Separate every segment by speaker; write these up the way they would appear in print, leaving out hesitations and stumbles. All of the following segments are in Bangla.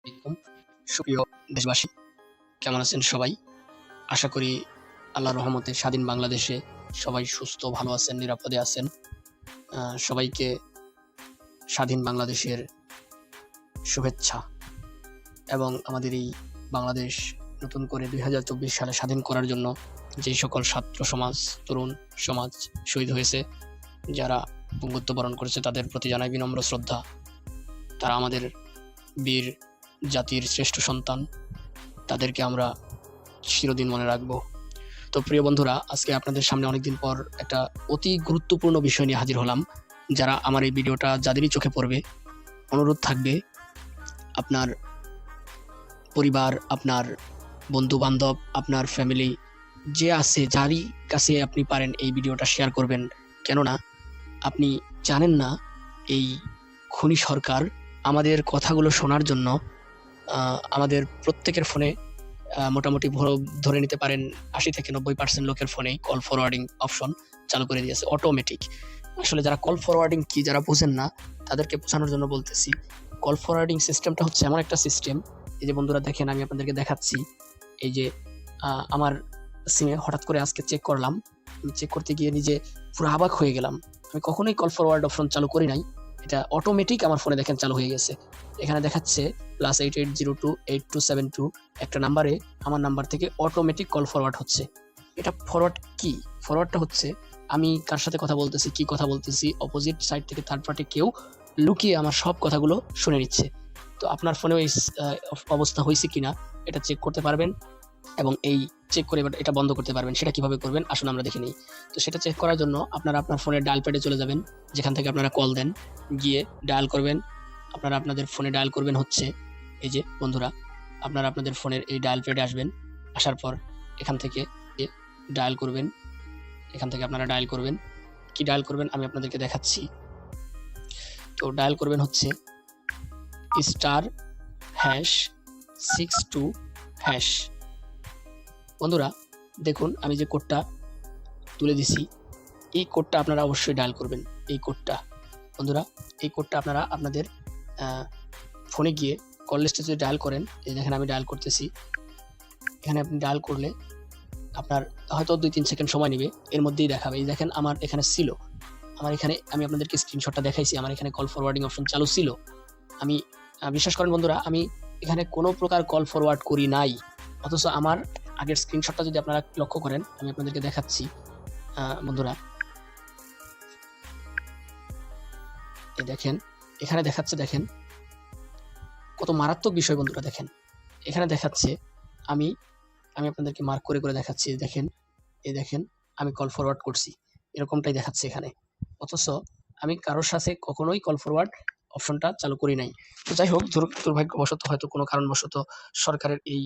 Speaker 1: আলাইকুম সুপ্রিয় দেশবাসী, কেমন আছেন সবাই? আশা করি আল্লাহর রহমতে স্বাধীন বাংলাদেশে সবাই সুস্থ ভালো আছেন, নিরাপদে আছেন। সবাইকে স্বাধীন বাংলাদেশের শুভেচ্ছা এবং আমাদের এই বাংলাদেশ নতুন করে 2024 সালে স্বাধীন করার জন্য যে সকল ছাত্র সমাজ, তরুণ সমাজ শহীদ হয়েছে, যারা বঙ্গত্ব বরণ করেছে, তাদের প্রতি জানাই বিনম্র শ্রদ্ধা। তারা আমাদের বীর জাতির শ্রেষ্ঠ সন্তান, তাদেরকে আমরা চিরদিন মনে রাখবো। তো প্রিয় বন্ধুরা, আজকে আপনাদের সামনে অনেকদিন পর একটা অতি গুরুত্বপূর্ণ বিষয় নিয়ে হাজির হলাম। যারা আমার এই ভিডিওটা যাদেরই চোখে পড়বে, অনুরোধ থাকবে আপনার পরিবার, আপনার বন্ধু বান্ধব, আপনার ফ্যামিলি যে আছে, যারই কাছে আপনি পারেন এই ভিডিওটা শেয়ার করবেন। কেননা আপনি জানেন না এই খুনি সরকার আমাদের কথাগুলো শোনার জন্য আমাদের প্রত্যেকের ফোনে মোটামুটি ধরে নিতে পারেন 80 থেকে 90% লোকের ফোনেই কল ফরওয়ার্ডিং অপশন চালু করে দিয়েছে, অটোমেটিক। আসলে যারা কল ফরওয়ার্ডিং কি যারা বোঝেন না, তাদেরকে বোঝানোর জন্য বলতেছি। কল ফরওয়ার্ডিং সিস্টেমটা হচ্ছে এমন একটা সিস্টেম, এই যে বন্ধুরা দেখেন, আমি আপনাদেরকে দেখাচ্ছি। এই যে আমার সিমে হঠাৎ করে আজকে চেক করলাম, চেক করতে গিয়ে নিজে পুরো অবাক হয়ে গেলাম। আমি কখনোই কল ফরওয়ার্ড অপশন চালু করি নাই, এটা অটোমেটিক আমার ফোনে দেখেন চালু হয়ে গেছে। এখানে দেখাচ্ছে +88028272 একটা নাম্বারে, আমার নাম্বার থেকে অটোমেটিক কল ফরওয়ার্ড হচ্ছে। এটা ফরওয়ার্ড কি? ফরওয়ার্ডটা হচ্ছে আমি কার সাথে কথা বলতেছি, কি কথা বলতেছি, অপোজিট সাইড থেকে থার্ড পার্টি কেউ লুকিয়ে আমার সব কথাগুলো শুনে নিচ্ছে। তো আপনার ফোনেও এই অবস্থা হয়েছে কিনা এটা চেক করতে পারবেন এবং এই চেক করে এটা বন্ধ করতে পারবেন। সেটা কিভাবে করবেন আসুন আমরা দেখে নিই। তো সেটা চেক করার জন্য আপনারা আপনার ফোনের ডায়াল প্যাডে চলে যাবেন, যেখান থেকে আপনারা কল দেন, গিয়ে ডায়াল করবেন। আপনারা আপনাদের ফোনে ডায়াল করবেন হচ্ছে এই যে বন্ধুরা, আপনারা আপনাদের ফোনের এই ডায়াল প্যাডে আসবেন। আসার পর এখান থেকে ডায়াল করবেন, এখান থেকে আপনারা ডায়াল করবেন। কি ডায়াল করবেন আমি আপনাদেরকে দেখাচ্ছি। তো ডায়াল করবেন হচ্ছে *62# বন্ধুরা দেখুন, আমি যে কোডটা তুলে দিছি, এই কোডটা আপনারা অবশ্যই ডায়াল করবেন। এই কোডটা বন্ধুরা, এই কোডটা আপনারা আপনাদের ফোনে গিয়ে কল লিস্টে যদি ডায়াল করেন, এই দেখেন আমি ডায়াল করতেছি। এখানে আপনি ডায়াল করলে আপনার হয়তো 2-3 সেকেন্ড সময় নেবে, এর মধ্যেই দেখাবে। এই দেখেন আমার এখানে ছিল, আমার এখানে আমি আপনাদেরকে স্ক্রিনশটটা দেখাইছি, আমার এখানে কল ফরওয়ার্ডিং অপশন চালু ছিল। আমি বিশ্বাস করেন বন্ধুরা, আমি এখানে কোনো প্রকার কল ফরওয়ার্ড করি নাই, অথচ আমার আগের স্ক্রিনশটটা যদি আপনারা লক্ষ্য করেন, আমি আপনাদেরকে দেখাচ্ছি বন্ধুরা। এই দেখেন এখানে দেখাচ্ছে, দেখেন কত মারাত্মক বিষয় বন্ধুরা। দেখেন এখানে দেখাচ্ছে, আমি আপনাদেরকে মার্ক করে করে দেখাচ্ছি। দেখেন এই দেখেন আমি কল ফরওয়ার্ড করছি, এরকমটাই দেখাচ্ছে এখানে, অথচ আমি কারোর সাথে কখনোই কল ফরওয়ার্ড অপশনটা চালু করি নাই। তো যাই হোক, দুর্ভাগ্যবশত হয়তো কোনো কারণবশত সরকারের এই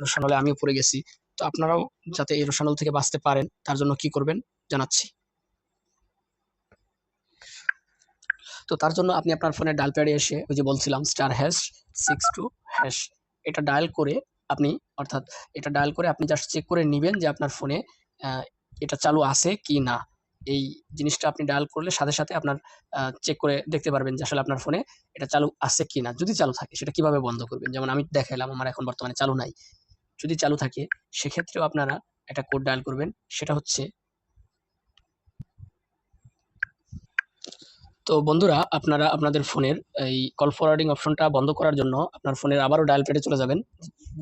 Speaker 1: রোশানলে আমিও পড়ে গেছি। তো আপনারাও যাতে এই রোশানল থেকে বাঁচতে পারেন, তার জন্য কি করবেন জানাচ্ছি। তো তার জন্য আপনি আপনার ফোনের ডায়াল প্যাডে এসে ওই যে বলছিলাম *62# এটা ডায়াল করে আপনি, অর্থাৎ এটা ডায়াল করে আপনি জাস্ট চেক করে নেবেন যে আপনার ফোনে এটা চালু আছে কি না। এই জিনিসটা আপনি ডায়াল করলে সাথে সাথে আপনার চেক করে দেখতে পারবেন যে আসলে আপনার ফোনে এটা চালু আছে কি না। যদি চালু থাকে সেটা কিভাবে বন্ধ করবেন, যেমন আমি দেখাইলাম আমার এখন বর্তমানে চালু নাই। যদি চালু থাকে সেক্ষেত্রেও আপনারা একটা কোড ডায়াল করবেন, সেটা হচ্ছে। তো বন্ধুরা, আপনারা আপনাদের ফোনের এই কল ফরওয়ার্ডিং অপশনটা বন্ধ করার জন্য আপনার ফোনের আবারও ডায়াল প্যাডে চলে যাবেন,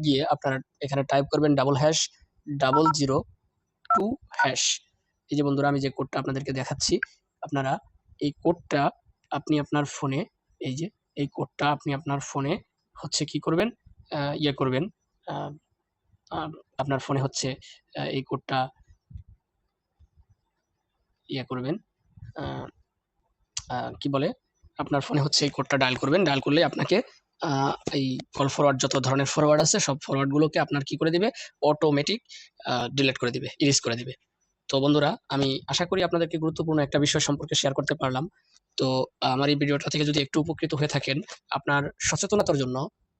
Speaker 1: গিয়ে আপনারা এখানে টাইপ করবেন #002#। এই যে বন্ধুরা, আমি যে কোডটা আপনাদেরকে দেখাচ্ছি, আপনারা এই কোডটা আপনি আপনার ফোনে, এই যে এই কোডটা আপনি আপনার ফোনে হচ্ছে কি করবেন, ইয়ে করবেন, আপনার ফোনে হচ্ছে এই কোডটা ইয়ে করবেন, কি বলে, আপনার ফোনে হচ্ছে এই কোডটা ডায়াল করবেন। ডায়াল করলে আপনাকে এই কল ফরওয়ার্ড যত ধরনের ফরওয়ার্ড আছে সব ফরওয়ার্ডগুলোকে আপনার কি করে দিবে, অটোমেটিক ডিলিট করে দিবে, ইরেজ করে দিবে। তো বন্ধুরা, আমি আশা করি আপনাদেরকে গুরুত্বপূর্ণ একটা বিষয় সম্পর্কে শেয়ার করতে পারলাম। তো আমার এই ভিডিওটা থেকে যদি একটু উপকৃত হয়ে থাকেন, আপনার সচেতনতার জন্য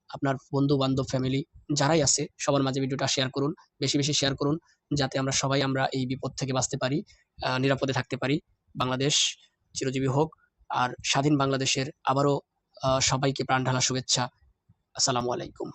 Speaker 1: আপনার বন্ধু বান্ধব ফ্যামিলি যারাই আছে সবার মাঝে ভিডিওটা শেয়ার করুন, বেশি বেশি শেয়ার করুন, যাতে আমরা সবাই এই বিপদ থেকে বাঁচতে পারি, নিরাপদে থাকতে পারি। বাংলাদেশ চিরজীবী হোক। আর স্বাধীন বাংলাদেশের আবারও সবাইকে প্রাণ ঢালা শুভেচ্ছা। আসসালামু আলাইকুম।